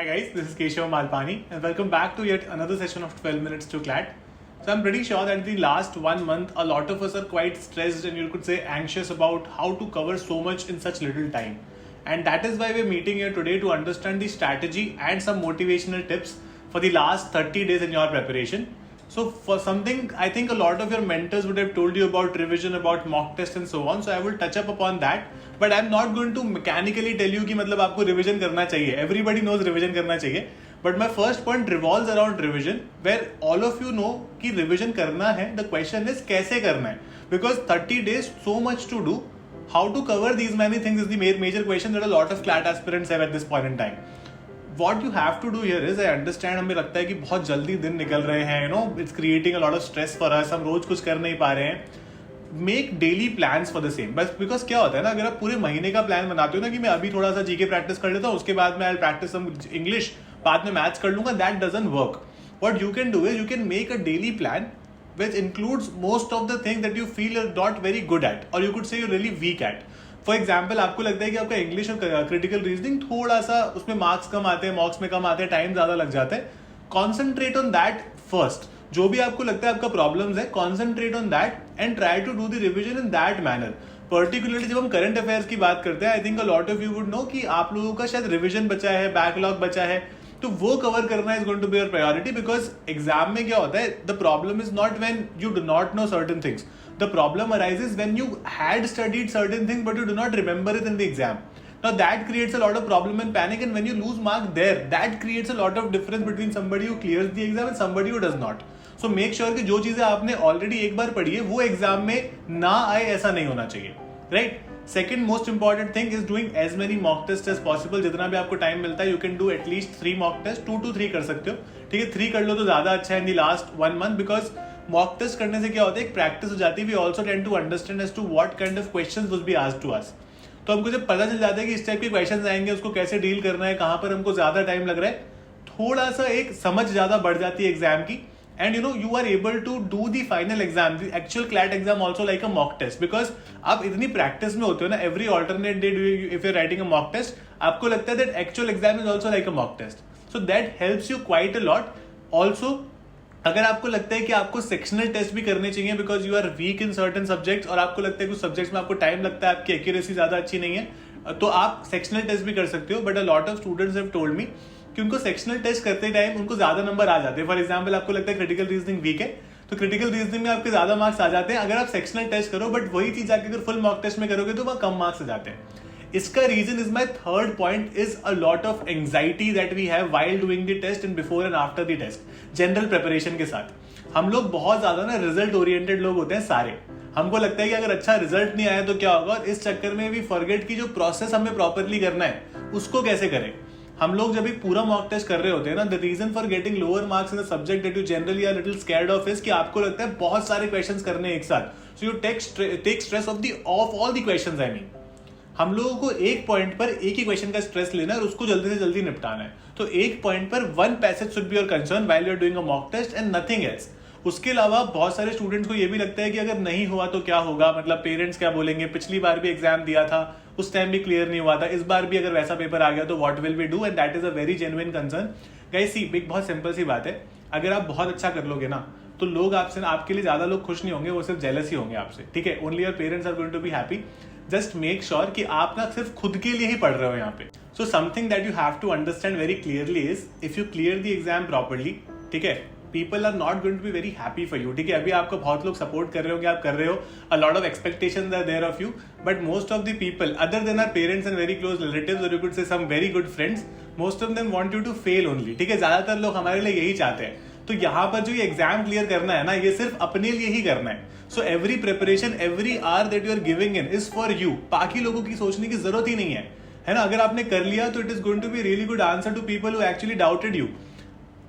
Hi guys, this is Keshav Malpani and welcome back to yet another session of 12 minutes to CLAT. So I'm pretty sure that the last 1 month a lot of us are quite stressed and you could say anxious about how to cover so much in such little time. And that is why we're meeting here today to understand the strategy and some motivational tips for the last 30 days in your preparation. So for something I think a lot of your mentors would have told you about revision, about mock test and so on. So I will touch up upon that. But I'm not going to mechanically tell you कि मतलब आपको revision करना चाहिए. Everybody knows revision करना चाहिए. But my first point revolves around revision, where all of you know कि revision करना है. The question is कैसे करना है? Because 30 days, so much to do. How to cover these many things is the major question that a lot of CLAT aspirants have at this point in time. What you have to do here is, I understand हमें लगता है कि बहुत जल्दी दिन निकल रहे हैं, it's creating a lot of stress for us. हम रोज कुछ कर नहीं पा रहे हैं. Make daily plans for the same. बस बिकॉज क्या होता है ना, अगर आप पूरे महीने का प्लान बनाते हो ना कि मैं अभी थोड़ा सा जीके प्रैक्टिस कर लेता हूँ, उसके बाद मैं प्रैक्टिस सम इंग्लिश, बाद में मैथ्स कर लूंगा, that doesn't work. What you can do is you can make a daily plan which includes most of the things that you feel you're not very good at or you could say you're really weak at. For example आपको लगता है कि आपका English और critical reasoning थोड़ा सा उसमें marks कम आते हैं, मॉक्स में कम आते हैं, टाइम ज्यादा लग जाता है. Concentrate on that first. जो भी आपको लगता है आपका प्रॉब्लम्स है, concentrate on that and try to do the revision in that manner. Particularly जब हम करंट अफेयर्स की बात करते हैं, I think a lot of you would know कि आप लोगों का शायद रिविजन बचा है, बैकलॉग बचा है, तो वो कवर करना is going to be your priority. Because exam में क्या होता है, the problem is not when you do not know certain things. The problem arises when you had studied certain things but you do not remember it in the exam. Now that creates a lot of problem and panic, and when you lose mark there, that creates a lot of difference between somebody who clears the exam and somebody who does not. So make sure कि जो चीजें आपने already एक बार पढ़ी है वो exam में ना आए, ऐसा नहीं होना चाहिए, right. Second most important thing is doing as many mock test as possible. जितना भी आपको टाइम मिलता है, you can do at least 3 mock test, 2 to 3 कर सकते हो, ठीक है. 3 कर लो तो ज्यादा अच्छा है in the last 1 month, because mock test करने से क्या होता है, एक प्रैक्टिस हो जाती है. We also tend to understand as to what kind of questions would be asked to us. तो हमको जब पता चल जाता है कि इस टाइप के क्वेश्चंस आएंगे, उसको कैसे डील करना है, कहां पर हमको ज्यादा टाइम लग रहा है, थोड़ा सा एक समझ ज्यादा बढ़ जाती है एग्जाम की. And you are able to do the final exam, the actual CLAT exam also like a mock test. Because आप इतनी प्रैक्टिस में होते हो ना, every alternate day if you are writing a mock test, आपको लगता है that actual exam is also like a mock test. So that helps you quite a lot. Also अगर आपको लगता है कि आपको सेक्शनल टेस्ट भी करने चाहिए because you are weak in certain subjects, और आपको लगता है कुछ सब्जेक्ट्स में आपको टाइम लगता है, आपकी एक्यूरेसी ज्यादा अच्छी नहीं है, तो आप सेक्शनल टेस्ट भी कर सकते हो. But a lot of students have told me कि उनको सेक्शनल टेस्ट करते टाइम उनको ज्यादा नंबर आ जाते हैं. फॉर एग्जाम्पल आपको लगता है क्रिटिकल रीजनिंग वीक है, तो क्रिटिकल रीजनिंग में आपके ज्यादा मार्क्स आ जाते हैं अगर आप सेक्शनल टेस्ट करो, बट वही चीज आके अगर फुल मॉक टेस्ट में करोगे तो वहां कम मार्क्स आ जाते हैं. इसका reason is my third point is a lot of anxiety that we have while doing the test and before and after the test. General preparation के साथ हम लोग बहुत ज्यादा ना रिजल्ट ओरिएंटेड लोग होते हैं सारे. हमको लगता है कि अगर अच्छा रिजल्ट नहीं आया तो क्या होगा, और इस चक्कर में भी फॉरगेट की जो प्रोसेस हमें प्रॉपरली करना है उसको कैसे करें. हम लोग जब भी पूरा मॉक टेस्ट कर रहे होते हैं ना, the reason for getting lower marks in the subject that you generally are little scared of is कि आपको लगता है बहुत सारे क्वेश्चंस करने एक साथ. So you take stress of all the questions. I mean हम लोगों को एक पॉइंट पर एक ही क्वेश्चन का स्ट्रेस लेना है और उसको जल्दी से जल्दी निपटाना है. तो एक पॉइंट पर one passage should be your concern while you are doing a mock test and nothing else. उसके अलावा बहुत सारे स्टूडेंट्स को ये भी लगता है कि अगर नहीं हुआ तो क्या होगा, मतलब पेरेंट्स क्या बोलेंगे, पिछली बार भी एग्जाम दिया था उस टाइम भी क्लियर नहीं हुआ था, इस बार भी अगर वैसा पेपर आ गया तो what will we do. And that is a very genuine concern. Guys see, एक बहुत सिंपल सी बात है, अगर आप बहुत अच्छा कर लोगे ना तो लोग आपसे, आपके लिए ज्यादा लोग खुश नहीं होंगे, वो सिर्फ जेलस ही होंगे आपसे, ठीक है. Only your parents are going to be happy. Just make sure कि आप ना सिर्फ खुद के लिए ही पढ़ रहे हो यहाँ पे. So something that you have to understand very clearly is if you clear the exam properly, ठीक है, people are not going to be very happy for you, ठीक है. अभी आपको बहुत लोग सपोर्ट कर रहे होंगे, आप कर रहे हो, a lot of expectations are there of you, but most of the people other than our parents and very close relatives or you could say some very good friends, most of them want you to fail only, ठीक है. ज्यादातर लोग हमारे लिए यही चाहते हैं. तो यहाँ पर जो ये एग्जाम क्लियर करना है ना, ये सिर्फ अपने लिए ही करना है. So every preparation, every hour that you are giving in is for you. बाकी लोगों की सोचने की जरूरत ही नहीं है ना. अगर आपने कर लिया तो it is going to be really good answer to people who actually doubted you.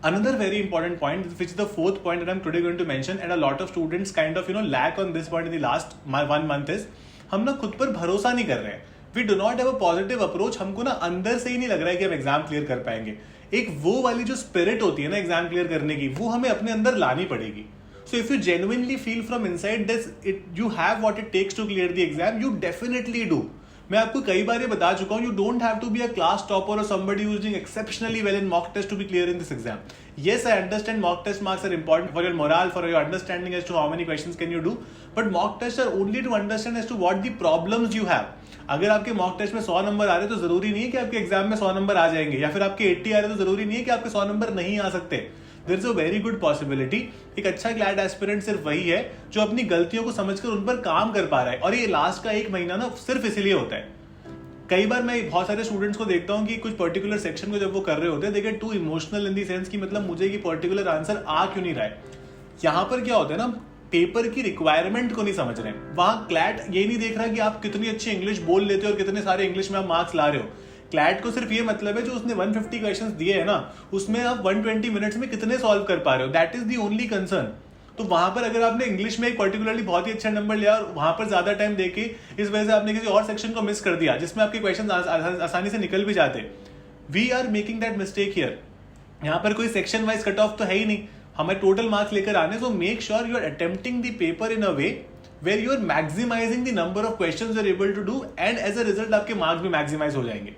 Another very important point, which is the fourth point that I'm today going to mention, and a lot of students kind of lack on this point in the last 1 month is, हम ना खुद पर भरोसा नहीं कर रहे हैं. We do not have a positive approach. हमको ना अंदर से ही नहीं लग रहा है कि हम एग्जाम क्लियर कर पाएंगे. एक वो वाली जो स्पिरिट होती है ना एग्जाम क्लियर करने की, वो हमें अपने अंदर लानी पड़ेगी. So if you genuinely feel from inside this, you have what it takes to clear the exam, you definitely do. मैं आपको कई बार ये बता चुका हूँ, you don't have to be a class topper और somebody who is doing exceptionally well in mock test to be clear in this exam. Yes, I understand mock test marks are important for your morale, for your understanding as to how many questions can you do. But mock tests are only to understand as to what the problems you have. अगर आपके mock test में 100 number आ रहे तो जरूरी नहीं है कि आपके एग्जाम में 100 नंबर आ जाएंगे, या फिर आपके 80 आ रहे तो जरूरी नहीं है कि आपके 100 नंबर नहीं आ सकते. There is a very good possibility. एक अच्छा क्लैट एस्पिरेंट सिर्फ वही है जो अपनी गलतियों को समझकर उन पर काम कर पा रहा है. और ये लास्ट का एक महीना ना सिर्फ इसीलिए होता है. कई बार मैं बहुत सारे स्टूडेंट्स को देखता हूँ कि कुछ पर्टिकुलर सेक्शन को जब वो कर रहे होते हैं they get too emotional in the sense कि मतलब मुझे ये पर्टिकुलर आंसर आ क्यों नहीं रहा है. यहाँ पर क्या होता है ना, पेपर की रिक्वायरमेंट को नहीं समझ रहे हैं. वहां क्लैट ये नहीं देख रहा कि आप कितनी अच्छी इंग्लिश बोल लेते हो और कितने सारे इंग्लिश में आप मार्क्स ला रहे हो. क्लैट को सिर्फ ये मतलब है जो उसने 150 क्वेश्चंस दिए हैं ना, उसमें आप 120 मिनट्स में कितने सॉल्व कर पा रहे हो. That is the only concern. तो वहां पर अगर आपने इंग्लिश में एक पर्टिकुलरली बहुत ही अच्छा नंबर लिया और वहां पर ज्यादा टाइम देके इस वजह से आपने किसी और सेक्शन को मिस कर दिया जिसमें आपके क्वेश्चन आसानी से निकल भी जाते. We are making that mistake here. यहाँ पर कोई सेक्शन वाइज कट ऑफ तो है ही नहीं, हमें टोटल मार्क्स लेकर आने. So make sure you are attempting the paper in a way where you are maximizing the number of questions you are able to do, and as a result आपके marks भी maximize हो जाएंगे.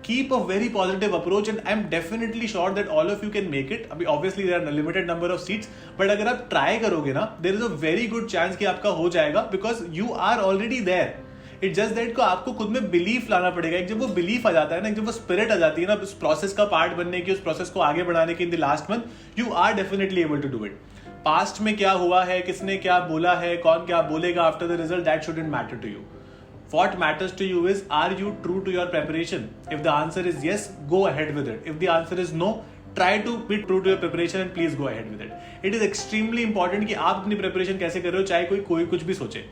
Keep a very positive approach and I'm definitely sure that all of you can make it. अभी obviously there are a limited number of seats, but अगर आप try करोगे ना, there is a very good chance कि आपका हो जाएगा because you are already there. It's just that को आपको खुद में belief लाना पड़ेगा. एक जब वो belief आ जाता है ना, जब वो spirit आ जाती है ना उस process का part बनने की, उस process को आगे बढ़ाने की in the last month, you are definitely able to do it. Past में क्या हुआ है, किसने क्या बोला है, कौन क्या बोलेगा after the result, that shouldn't matter to you. What matters to you is, are you true to your preparation? If the answer is yes, go ahead with it. If the answer is no, try to be true to your preparation and please go ahead with it. It is extremely important कि आप अपनी preparation कैसे कर रहे हो, चाहे कोई कुछ भी सोचे.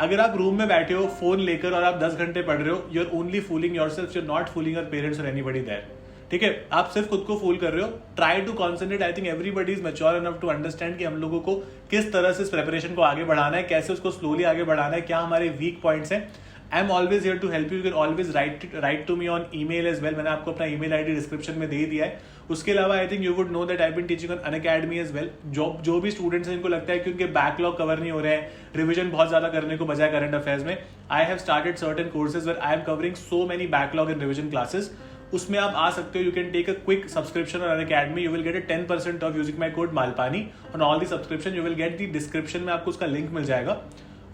अगर आप रूम में बैठे हो फोन लेकर और आप 10 घंटे पढ़ रहे हो, you're only fooling yourself, you're not fooling your parents or anybody there. ठीक है, आप सिर्फ खुद को फूल कर रहे हो. Try to concentrate. I think everybody is mature enough to understand कि हम लोगों को किस तरह से इस प्रिपरेशन को आगे बढ़ाना है, कैसे उसको स्लोली आगे बढ़ाना है, क्या हमारे वीक पॉइंट्स हैं. I am always here to help you. You can always write to me on email as well. मैंने आपको अपना ईमेल आईडी डिस्क्रिप्शन में दे दिया है. उसके अलावा I think you would know that I been teaching on Unacademy as well. जो भी स्टूडेंट्स हैं जिनको लगता है कि उनके बैकलॉग कवर नहीं हो रहे हैं, रिविजन बहुत ज्यादा करने को बजाय करंट अफेयर्स में, I have started certain courses where I am covering so many backlog in revision classes. उसमें आप आ सकते हो. You can take a quick subscription on Unacademy. You will get a 10% off using my code Malpani on all the subscription. You will get the description में आपको उसका link मिल जाएगा.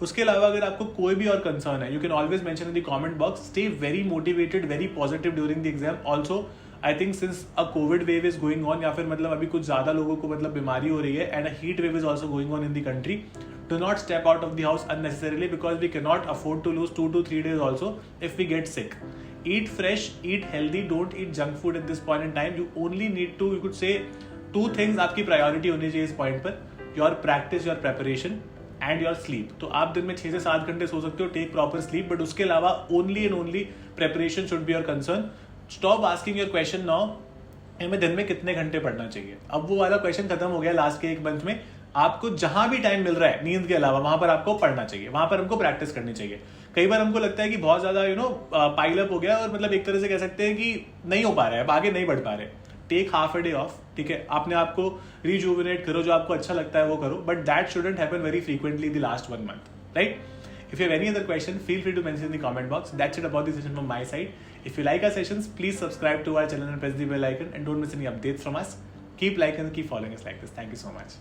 उसके अलावा अगर आपको कोई भी और कंसर्न है, you can always mention in the comment box. Stay very motivated, very positive during the exam. Also I think since a Covid wave is going on, या फिर मतलब अभी कुछ ज्यादा लोगों को मतलब बीमारी हो रही है, and a heat wave is also going on in the country. Do not step out of the house unnecessarily because we cannot afford to lose 2 to 3 days also if we get sick. Eat fresh, eat healthy, don't eat junk food at this point in time. You only need to, you could say, 2 things आपकी priority होनी चाहिए इस point पर. Your practice, your preparation and your sleep. तो आप दिन में 6 से 7 घंटे सो सकते हो, टेक प्रॉपर स्लीप, बट उसके अलावा only and only preparation should be your concern. Stop asking your question now हमें दिन में कितने घंटे पढ़ना चाहिए. अब वो वाला क्वेश्चन खत्म हो गया लास्ट के 1 मंथ में. आपको जहां भी टाइम मिल रहा है नींद के अलावा, वहां पर आपको पढ़ना चाहिए, वहां पर हमको प्रैक्टिस करनी चाहिए. कई बार हमको लगता है कि बहुत ज्यादा पाइल अप हो गया और मतलब एक तरह से कह सकते हैं कि नहीं हो पा रहा है, आगे नहीं बढ़ पा रहे. Take half a day off. ठीक है, आपने आपको रिजुविनेट करो, जो आपको अच्छा लगता है वो करो, but that shouldn't happen very frequently the last 1 month, right? If you have any other question, feel free to mention in the comment box. That's it about the session from my side. If you like our sessions, please subscribe to our channel and press the bell icon, and don't miss any updates from us. Keep liking and keep following us like this. Thank you so much.